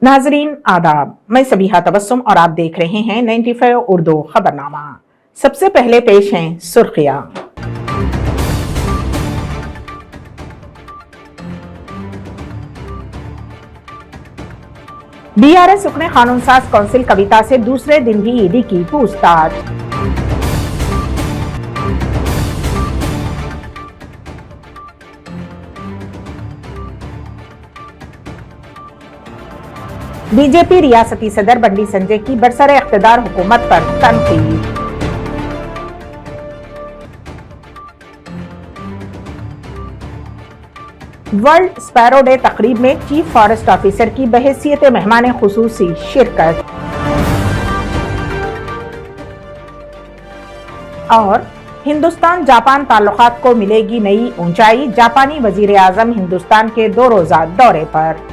नाजरीन आदाब, मैं सबिहा तबस्सुम और आप देख रहे हैं 95 उर्दू खबरनामा। सबसे पहले पेश हैं सुर्खियां। बीआरएस रुकने कानून साज काउंसिल कविता से दूसरे दिन भी ईडी की पूछताछ। बीजेपी रियासती सदर बंडी संजय की बरसरे इख्तिदार हुकूमत पर तनकीद। वर्ल्ड स्पैरो डे तकरीब में चीफ फॉरेस्ट ऑफिसर की बहैसियत मेहमान खुसूसी शिरकत। और हिंदुस्तान जापान ताल्लुकात को मिलेगी नई ऊंचाई, जापानी वजीर आजम हिंदुस्तान के 2 रोजा दौरे पर।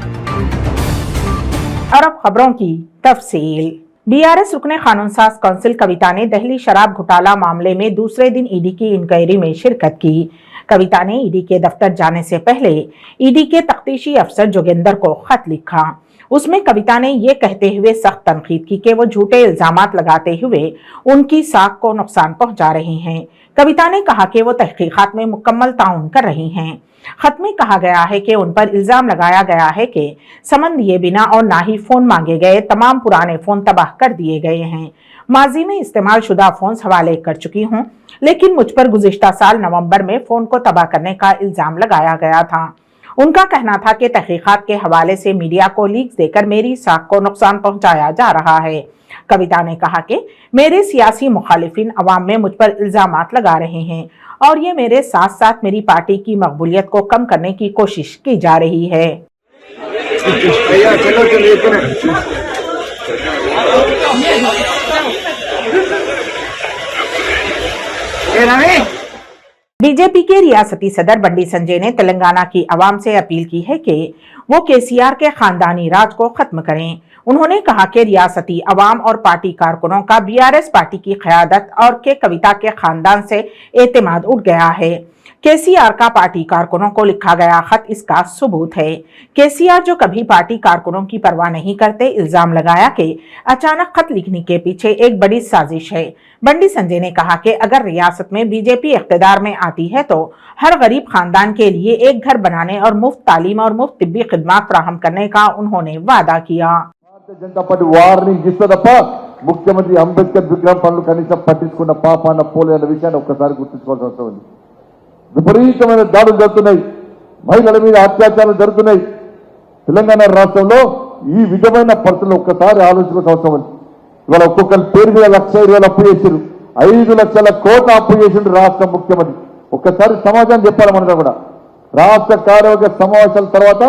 और अब खबरों की तफसील। बीआरएस रुकने कानून साज काउंसिल कविता ने दिल्ली शराब घोटाला मामले में दूसरे दिन ईडी की इंक्वायरी में शिरकत की। कविता ने ईडी के दफ्तर जाने से पहले ईडी के तफ्तीशी अफसर जोगेंद्र को खत लिखा। उसमें कविता ने ये कहते हुए सख्त तनकीद की कि वो झूठे इल्जामात लगाते हुए उनकी साख को नुकसान पहुंचा रहे हैं। कविता ने कहा कि वो तहकीकात में मुकम्मल ताउन कर रही हैं। खत में कहा गया है कि उन पर इल्जाम लगाया गया है कि समन दिए बिना और ना ही फोन मांगे गए तमाम पुराने फोन तबाह कर दिए गए हैं। माजी में इस्तेमाल शुदा फोन हवाले कर चुकी हूं, लेकिन मुझ पर गुज़िश्ता साल नवंबर में फोन को तबाह करने का इल्जाम लगाया गया था। उनका कहना था कि तहकीकात के हवाले से मीडिया को लीक्स देकर मेरी साख को नुकसान पहुंचाया जा रहा है। कविता ने कहा कि मेरे सियासी मुखालिफिन अवाम में मुझ पर इल्जामात लगा रहे हैं और ये मेरे साथ साथ मेरी पार्टी की मकबूलियत को कम करने की कोशिश की जा रही है। बीजेपी के रियासती सदर बंडी संजय ने तेलंगाना की आवाम से अपील की है कि वो केसीआर के खानदानी राज को खत्म करें। उन्होंने कहा कि रियासती अवाम और पार्टी कारकुनों का बीआरएस पार्टी की क़यादत और के कविता के खानदान से एतमाद उठ गया है। केसीआर का पार्टी कारकुनों को लिखा गया खत इसका सबूत है। केसीआर जो कभी पार्टी कारकुनों की परवाह नहीं करते, इल्जाम लगाया कि अचानक खत लिखने के पीछे एक बड़ी साजिश है। बंडी संजय ने कहा कि अगर रियासत में बीजेपी इख्तिदार में आती है तो हर गरीब खानदान के लिए एक घर बनाने और मुफ्त तालीम और मुफ्त तिब्बी खिदमात फराहम करने का उन्होंने वादा किया। भारतीय जनता पार्टी वार्निंग इस्त तప్ప ముఖ్యమంత్రి అంబేద్కర్ విగ్రహం పనులు కనీసం పట్టించుకున్న పాపాన పోలేని విషయాన్ని ఒక్కసారి గుర్తుంచుకోవాల్సిన అవసరం ఉంది. విపరీతమైన దాడులు జరుగుతున్నాయి, మహిళల మీద అత్యాచారాలు జరుగుతున్నాయి. తెలంగాణ రాష్ట్రంలో ఈ విధమైన పరిస్థితులు ఒక్కసారి ఆలోచించుకోవాల్సిన అవసరం ఉంది. ఇవాళ ఒక్కొక్కరి పేరు మీద 1,20,000 అప్పు చేశారు, 5 లక్షల కోట్ల అప్పు చేసిండు రాష్ట్ర ముఖ్యమంత్రి. ఒక్కసారి సమాజం చెప్పాలి. మనతో కూడా రాష్ట్ర కార్యవర్గ సమావేశాల తర్వాత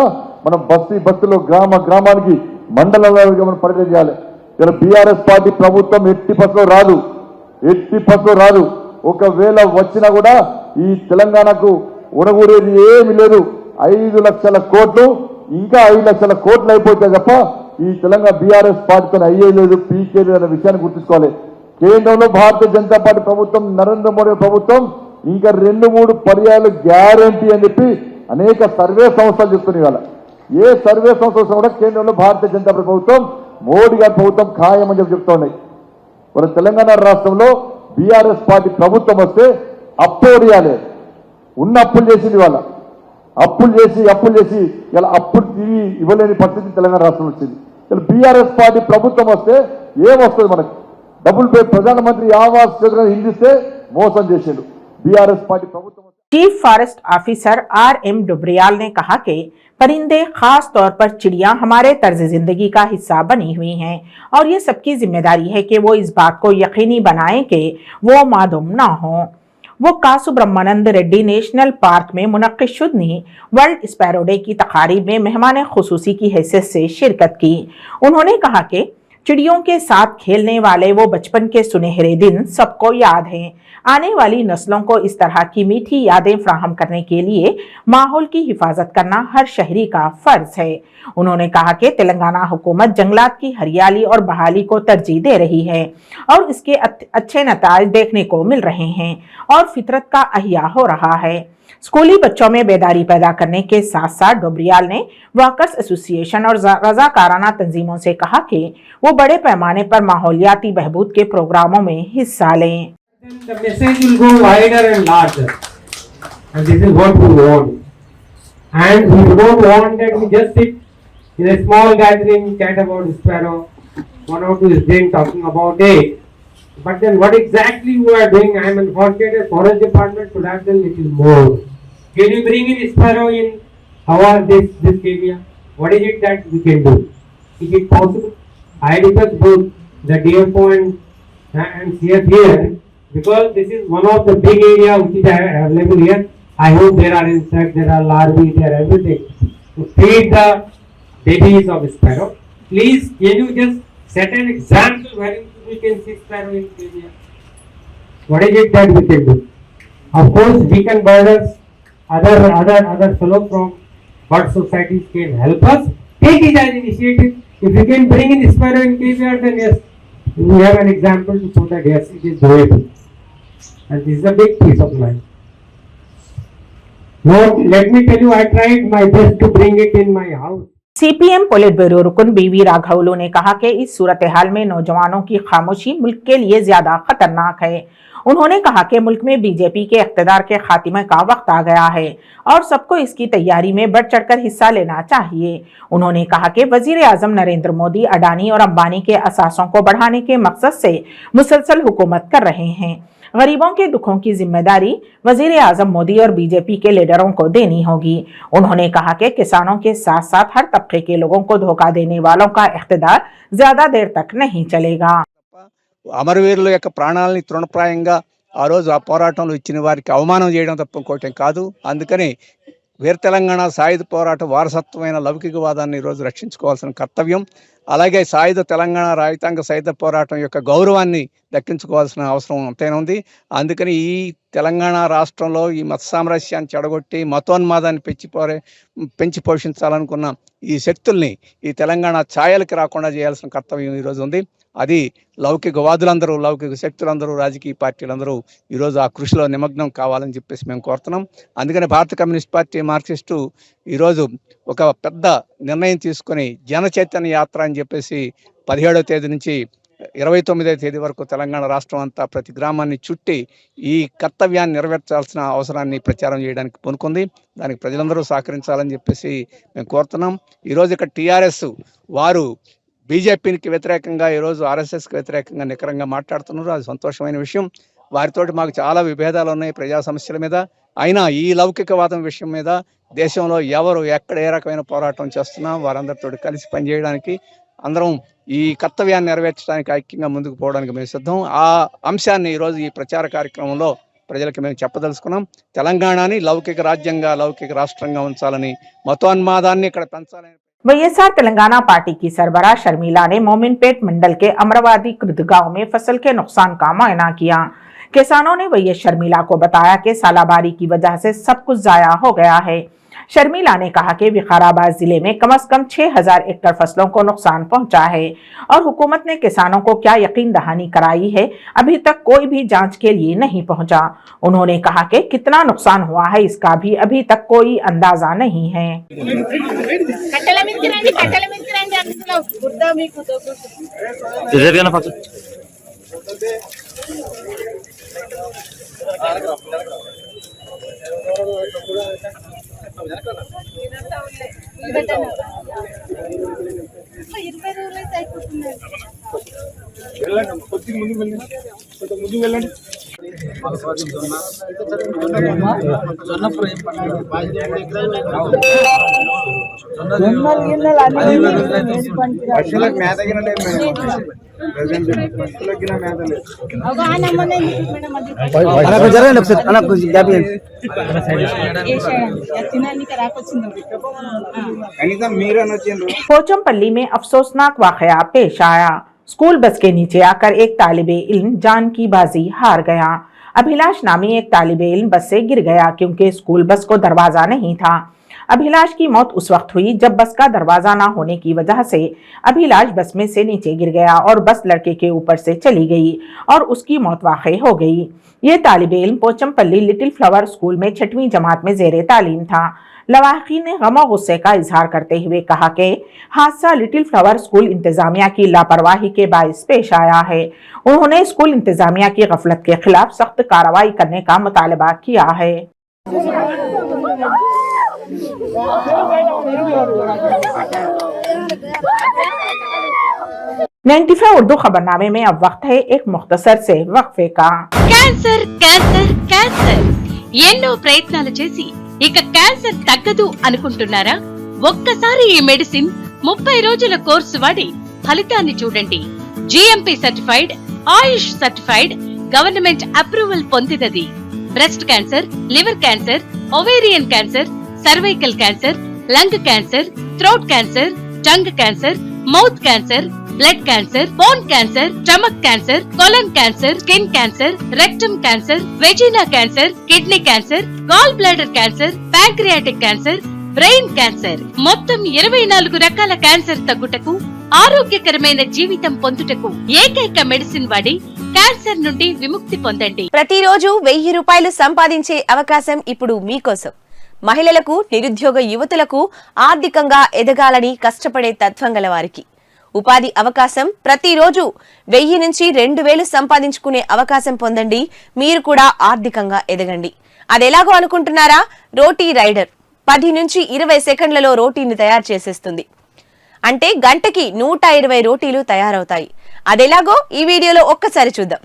మనం బస్తీలో గ్రామానికి మండలంలో మనం పరిచయం చేయాలి. ఇలా బీఆర్ఎస్ పార్టీ ప్రభుత్వం ఎట్టి పసలో రాదు. ఒకవేళ వచ్చినా కూడా ఈ తెలంగాణకు ఉనగూడేది ఏమి లేదు. 5 లక్షల కోట్లు ఇంకా 5 లక్షల కోట్లు అయిపోతాయి తప్ప ఈ తెలంగాణ బీఆర్ఎస్ పార్టీతో అయ్యే లేదు, పీకేలేదు అనే విషయాన్ని గుర్తుంచుకోవాలి. కేంద్రంలో భారతీయ జనతా పార్టీ ప్రభుత్వం, నరేంద్ర మోడీ ప్రభుత్వం ఇంకా 2-3 పర్యాయాలు గ్యారంటీ అని చెప్పి అనేక సర్వే సంస్థలు చెప్తున్నాయి. ఇవాళ ఏ సర్వే సంస్థ కూడా కేంద్రంలో భారతీయ జనతా పార్టీ ప్రభుత్వం, మోడీ గారి ప్రభుత్వం ఖాయమని చెప్తా ఉన్నాయి. మరి తెలంగాణ రాష్ట్రంలో బీఆర్ఎస్ పార్టీ ప్రభుత్వం వస్తే అప్పుడియాలి, ఉన్న అప్పులు చేసింది. వాళ్ళ అప్పులు చేసి ఇలా అప్పులు తిరిగి ఇవ్వలేని పరిస్థితి తెలంగాణ రాష్ట్రంలో వచ్చింది. ఇలా బీఆర్ఎస్ పార్టీ ప్రభుత్వం వస్తే ఏమొస్తుంది? మనకు డబ్బులు పే ప్రధానమంత్రి ఆవాస్ యోజన హిందిస్తే మోసం చేసిండు बीआरएस पार्टी प्रभुत्व। Chief forest officer R M. Dobriyal ने कहा कि परिंदे, खास तौर पर चिड़िया हमारे तर्ज जिंदगी का हिस्सा बनी हुई हैं और ये सबकी जिम्मेदारी है कि वो इस बात को यकीनी बनाएं कि वो मादूम ना हो। वो कासुब्रह्मण्यंद रेड्डी नेशनल पार्क में मुनक्किद शुदनी वर्ल्ड स्पैरो डे की तकारीब में मेहमान खुसूसी की हैसियत से शिरकत की। उन्होंने कहा कि चिड़ियों के साथ खेलने वाले वो बचपन के सुनहरे दिन सबको याद हैं। आने वाली नस्लों को इस तरह की मीठी यादें फराहम करने के लिए माहौल की हिफाजत करना हर शहरी का फर्ज है। उन्होंने कहा कि तेलंगाना हुकूमत जंगलात की हरियाली और बहाली को तरजीह दे रही है और इसके अच्छे नताइज देखने को मिल रहे हैं और फितरत का अहिया हो रहा है। स्कूली बच्चों में बेदारी पैदा करने के साथ साथ डोबरियाल ने वॉकर्स एसोसिएशन और रजाकाराना तंजीमों से कहा कि वो बड़े पैमाने पर माहौलियाती बहबूद के प्रोग्रामों में हिस्सा लें। The message will go wider and larger, and this is what we want. And we don't want that we just sit in a small gathering, chat about sparrow, 1 or 2 is then talking about it. But then what exactly we are doing, I am unfortunate that forest department should have done little more. Can you bring in sparrow in our this area? What is it that we can do? Is it possible? I request both the DFO and CF here, because this is one of the big area which is available here. I hope there are insects, there are larvae, there are everything to feed the babies of sparrow. Please, can you just set an example where we can see sparrow in area? What is it that we can do? Of course, Beacon Birders, other fellow from bird societies can help us. Take it as initiative. If we can bring in sparrow in KVR, then yes, we have an example to show that yes, it is doable. And this is a big piece of mind. Now, let me tell you, I tried my best to bring it in my house. CPM politburo रुकन B V राघवलू ने कहा कि इस सूरत हाल में नौजवानों की खामोशी मुल्क के लिए ज्यादा खतरनाक है। उन्होंने कहा कि मुल्क में बीजेपी के इख्तिदार के खात्मे का वक्त आ गया है और सबको इसकी तैयारी में बढ़ चढ़कर हिस्सा लेना चाहिए। उन्होंने कहा कि वजीर आजम नरेंद्र मोदी अडानी और अंबानी के असासों को बढ़ाने के मकसद से मुसलसल हुकूमत कर रहे हैं। गरीबों के दुखों की जिम्मेदारी वजीर आजम मोदी और बीजेपी के लीडरों को देनी होगी। उन्होंने कहा कि किसानों के साथ साथ हर तबके के लोगों को धोखा देने वालों का इख्तिदार ज्यादा देर तक नहीं चलेगा। అమరవీరుల యొక్క ప్రాణాలని తృణప్రాయంగా ఆ రోజు ఆ పోరాటంలో ఇచ్చిన వారికి అవమానం చేయడం తప్ప ఇంకోటి కాదు. అందుకని వీర తెలంగాణ సాయుధ పోరాటం వారసత్వమైన లౌకికవాదాన్ని ఈరోజు రక్షించుకోవాల్సిన కర్తవ్యం. అలాగే సాయుధ తెలంగాణ రాజ్యాంగ సాయుధ పోరాటం యొక్క గౌరవాన్ని దక్కించుకోవాల్సిన అవసరం ఎంతైనా ఉంది. అందుకని ఈ తెలంగాణ రాష్ట్రంలో ఈ మత సామ్రాజ్యాన్ని చెడగొట్టి మతోన్మాదాన్ని పెంచి పోషించాలనుకున్న ఈ శక్తుల్ని ఈ తెలంగాణ ఛాయలకి రాకుండా చేయాల్సిన కర్తవ్యం ఈరోజు ఉంది. అది లౌకికవాదులందరూ, లౌకిక శక్తులందరూ, రాజకీయ పార్టీలందరూ ఈరోజు ఆ కృషిలో నిమగ్నం కావాలని చెప్పేసి మేము కోరుతున్నాం. అందుకని భారత కమ్యూనిస్ట్ పార్టీ మార్క్సిస్టు ఈరోజు ఒక పెద్ద నిర్ణయం తీసుకొని జన చైతన్య యాత్ర అని చెప్పేసి 17వ తేదీ నుంచి 29వ తేదీ వరకు తెలంగాణ రాష్ట్రం అంతా ప్రతి గ్రామాన్ని చుట్టి ఈ కర్తవ్యాన్ని నెరవేర్చాల్సిన అవసరాన్ని ప్రచారం చేయడానికి పూనుకుంది. దానికి ప్రజలందరూ సహకరించాలని చెప్పేసి మేము కోరుతున్నాం. ఈరోజు ఇక్కడ టీఆర్ఎస్ వారు బీజేపీకి వ్యతిరేకంగా, ఈరోజు ఆర్ఎస్ఎస్కి వ్యతిరేకంగా నికరంగా మాట్లాడుతున్నారు. అది సంతోషమైన విషయం. వారితోటి మాకు చాలా విభేదాలు ఉన్నాయి ప్రజా సమస్యల మీద. అయినా ఈ లౌకికవాదం విషయం మీద దేశంలో ఎవరు ఎక్కడ ఏ రకమైన పోరాటం చేస్తున్నా వారందరితో కలిసి పనిచేయడానికి, అందరం ఈ కర్తవ్యాన్ని నెరవేర్చడానికి ఐక్యంగా ముందుకు పోవడానికి మేము సిద్ధం. ఆ అంశాన్ని ఈరోజు ఈ ప్రచార కార్యక్రమంలో ప్రజలకు మేము చెప్పదలుచుకున్నాం. తెలంగాణని లౌకిక రాజ్యంగా, లౌకిక రాష్ట్రంగా ఉంచాలని, మతోన్మాదాన్ని ఇక్కడ పెంచాలని। వైఎస్ఆర్ तेलंगाना पार्टी की सरबराह शर्मिला ने मोमिनपेट मंडल के अमरवादी कृद गांव में फसल के नुकसान का मुआयना किया। किसानों ने वैएस शर्मिला को बताया कि सालाबारी की वजह से सब कुछ जाया हो गया है। शर्मिला ने कहा कि विकाराबाद जिले में कम से कम 6000 एकड़ फसलों को नुकसान पहुंचा है और हुकूमत ने किसानों को क्या यकीन दहानी कराई है, अभी तक कोई भी जांच के लिए नहीं पहुंचा। उन्होंने कहा कि कितना नुकसान हुआ है इसका भी अभी तक कोई अंदाजा नहीं है। पोचमपल्ली में अफसोसनाक वाकया पेश आया। स्कूल बस के नीचे आकर एक तालिबे इल्म जान की बाजी हार गया। अभिलाष नामी एक तालिबे इल्म बस से गिर गया क्योंकि स्कूल बस को दरवाजा नहीं था। अभिलाष की मौत उस वक्त हुई जब बस का दरवाजा न होने की वजह से अभिलाष बस में से नीचे गिर गया और बस लड़के के ऊपर से चली गई और उसकी मौत वाकई हो गई। ये तालिबे इल्म पोचमपल्ली लिटिल फ्लावर स्कूल में 6वीं जमात में जेरे तालीम था। लवाहिकीन ने गम और गुस्से का इजहार करते हुए कहा कि हादसा लिटिल फ्लावर स्कूल इंतजामिया की लापरवाही के बायस पेश आया है। उन्होंने स्कूल इंतजामिया की गफलत के खिलाफ सख्त कार्रवाई करने का मुतालबा किया है। 95 उर्दू खबरनामे में अब वक्त है एक मुख्तसर से वक्फे का। క్యాన్సర్ క్యాన్సర్ క్యాన్సర్ ఎన్నో ప్రయత్నాలు చేసి ఇక క్యాన్సర్ తగ్గదు అనుకుంటున్నారా? ఒక్కసారి ఈ మెడిసిన్ 30 రోజుల కోర్సు వాడి ఫలితాన్ని చూడండి. GMP certified, AYUSH certified, government approval పొందినది. Breast cancer, liver cancer, ovarian cancer, cervical cancer, lung cancer, throat cancer, tongue cancer, mouth cancer, blood cancer, bone cancer, stomach cancer, colon cancer, skin cancer, rectum cancer, vagina cancer, kidney cancer, gall bladder cancer, pancreatic cancer, brain cancer, మొత్తం 24 రకాల cancer తగ్గుటకు, ఆరోగ్యకరమైన జీవితం పొందుటకు ఏకైక medicine వాడి cancer నుండి విముక్తి పొందండి. ప్రతిరోజు 1000 రూపాయలు సంపాదించే అవకాశం ఇప్పుడు మీకోసం. మహిళలకు, నిరుద్యోగ యువతులకు ఆర్థికంగా ఎదగాలని కష్టపడే తత్వం గల వారికి ఉపాధి అవకాశం. ప్రతిరోజు 1000 నుంచి 2000 సంపాదించుకునే అవకాశం పొందండి. మీరు కూడా ఆర్థికంగా ఎదగండి. అదెలాగో అనుకుంటున్నారా? రోటీ రైడర్ 10 నుంచి 20 సెకండ్లలో రోటీని తయారు చేసేస్తుంది. అంటే గంటకి 120 రోటీలు తయారవుతాయి. అదెలాగో ఈ వీడియోలో ఒక్కసారి చూద్దాం.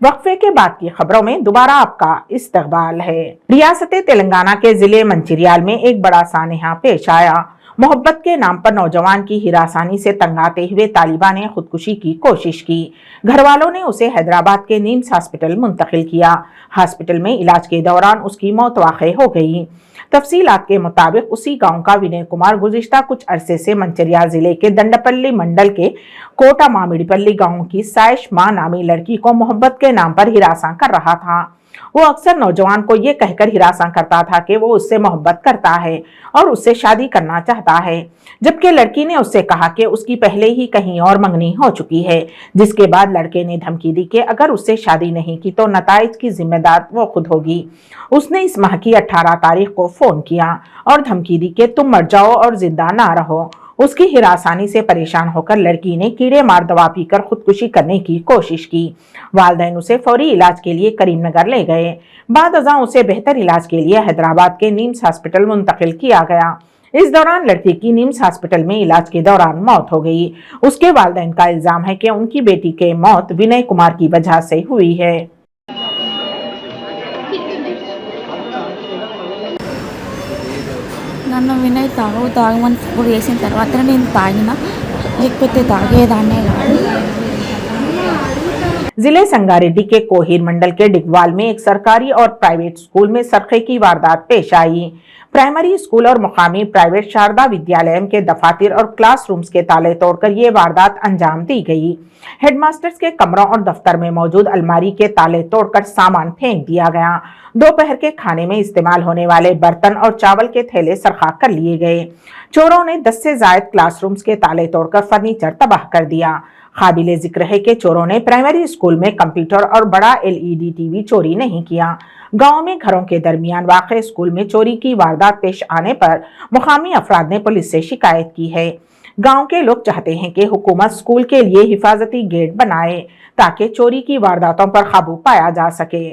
वक्फे के बाद की खबरों में दोबारा आपका इस्तकबाल है। रियासत तेलंगाना के जिले मंचिरियाल में एक बड़ा सानेहा पेश आया। मोहब्बत के नाम पर नौजवान की हिरासानी से तंग आते हुए तालिबा ने खुदकुशी की कोशिश की। घर वालों ने उसे हैदराबाद के नीम्स हॉस्पिटल मुंतकिल किया। हॉस्पिटल में इलाज के दौरान उसकी मौत वाक़ई हो गई। तफसीलात के मुताबिक उसी गांव का विनय कुमार गुज़िश्ता कुछ अरसे से मंचिरियाल जिले के दंडपल्ली मंडल के कोटा मामिड़ीपल्ली गांव की साइश मां नामी लड़की को मोहब्बत के नाम पर हिरासा कर रहा था। वो अक्सर नौजवान को ये कहकर हिरासा करता था कि वो उससे मोहब्बत करता है और उससे शादी करना चाहता है, जबकि लड़की ने उससे कहा कि उसकी पहले ही कहीं और मंगनी हो चुकी है। जिसके बाद लड़के ने धमकी दी कि अगर उससे शादी नहीं की तो नताइज की जिम्मेदार वो खुद होगी। उसने इस माह की 18 तारीख को फोन किया और धमकी दी कि तुम मर जाओ और जिंदा ना रहो। उसकी हिरासानी से परेशान होकर लड़की ने कीड़े मार दवा पीकर खुदकुशी करने की कोशिश की। वालिदैन उसे फौरी इलाज के लिए करीमनगर ले गए। बाद अज़ां उसे बेहतर इलाज के लिए हैदराबाद के नीम्स हॉस्पिटल मुंतकिल किया गया। इस दौरान लड़की की नीम्स हॉस्पिटल में इलाज के दौरान मौत हो गई। उसके वालिदैन का इल्जाम है कि उनकी बेटी की मौत विनय कुमार की वजह से हुई है। వినయ్ తాగమని ఫోన్ చేసిన తర్వాత నేను తాగిన, లేకపోతే తాగేదాన్నే కాదు. जिले संगारेड्डी के कोहिर मंडल के डिगवाल में एक सरकारी और प्राइवेट स्कूल में सरखे की वारदात पेश आई। प्राइमरी स्कूल और मुकामी प्राइवेट शारदा विद्यालय के दफातर और क्लासरूम्स के ताले तोड़कर ये वारदात अंजाम दी गई। हेडमास्टर्स के कमरों और दफ्तर में मौजूद अलमारी के ताले तोड़कर सामान फेंक दिया गया। दोपहर के खाने में इस्तेमाल होने वाले बर्तन और चावल के थैले सरखा कर लिए गए। चोरों ने 10 से ज्यादा क्लासरूम्स के ताले तोड़कर फर्नीचर तबाह कर दिया। काबिले जिक्र है कि चोरों ने प्राइमरी स्कूल में कंप्यूटर और बड़ा LED टीवी चोरी नहीं किया। गांव में घरों के दरमियान वाक़े स्कूल में चोरी की वारदात पेश आने पर मुकामी अफराद ने पुलिस से शिकायत की है। गांव के लोग चाहते हैं कि हुकूमत स्कूल के लिए हिफाजती गेट बनाए ताकि चोरी की वारदातों पर काबू पाया जा सके।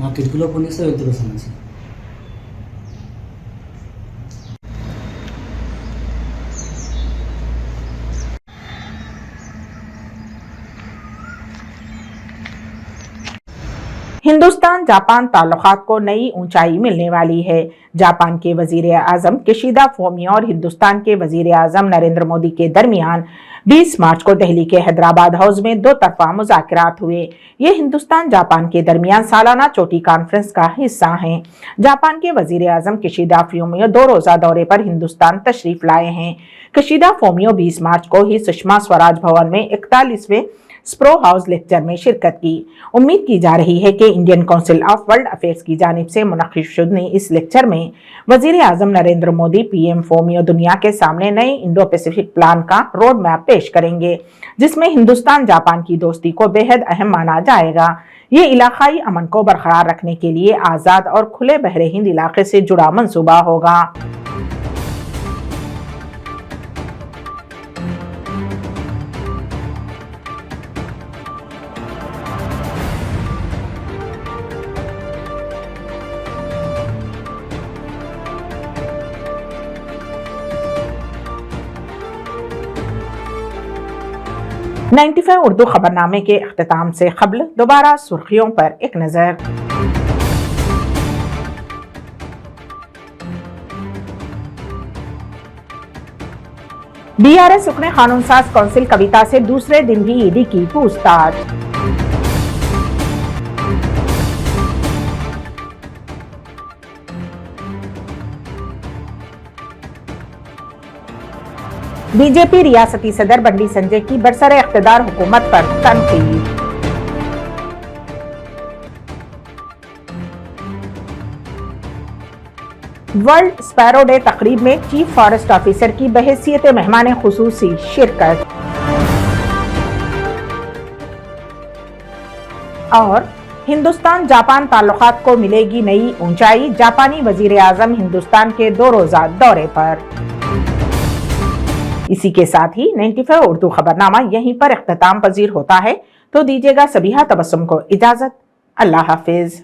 మా కిటికీలో పోలీసు వెళ్తున్న సమస్య. हिंदुस्तान जापान ताल्लुकात को नई ऊंचाई मिलने वाली है। जापान के वजीर आजम किशिदा फुमियो और हिंदुस्तान के वजीर आजम नरेंद्र मोदी के दरमियान 20 मार्च को दिल्ली के हैदराबाद हाउस में दो तरफा मुज़ाकरात हुए। ये हिंदुस्तान जापान के दरमियान सालाना चोटी कॉन्फ्रेंस का हिस्सा हैं। जापान के वजीर आजम किशिदा फुमियो 2 रोजा दौरे पर हिंदुस्तान तशरीफ लाए हैं। किशिदा फुमियो 20 मार्च को ही सुषमा स्वराज भवन में 41वें स्प्रो हाउस लेक्चर में शिरकत की। उम्मीद की जा रही है कि Indian council of world affairs की जानिब से मुनक़्क़िद शुदा इस लेक्चर में वजीर आजम नरेंद्र मोदी PM फुमियो दुनिया के सामने नए इंडो पैसिफिक प्लान का रोड मैप पेश करेंगे, जिसमें हिंदुस्तान जापान की दोस्ती को बेहद अहम माना जाएगा। ये इलाकाई अमन को बरकरार रखने के लिए आज़ाद और खुले बहरे हिंद इलाके से जुड़ा मंसूबा होगा। $95 उर्दू खबरनामे के अख्तिताम से क़ब्ल दोबारा सुर्खियों पर एक नज़र। BRS रुकने कानून साज काउंसिल कविता से दूसरे दिन भी ईडी की पूछताछ। बीजेपी रियासती सदर बंडी संजय की बरसरे इख्तिदार हुकूमत पर तनकीद। वर्ल्ड स्पैरो डे तकरीब में चीफ फॉरेस्ट ऑफिसर की बहैसियत मेहमान खुसूसी शिरकत। और हिंदुस्तान जापान ताल्लुकात को मिलेगी नई ऊंचाई, जापानी वजीर आजम हिंदुस्तान के 2 रोजा दौरे पर। इसी के साथ ही 95 उर्दू खबरनामा यहीं पर इख्तिताम पजीर होता है। तो दीजिएगा सबीहा तबस्सुम को इजाजत। अल्लाह हाफिज।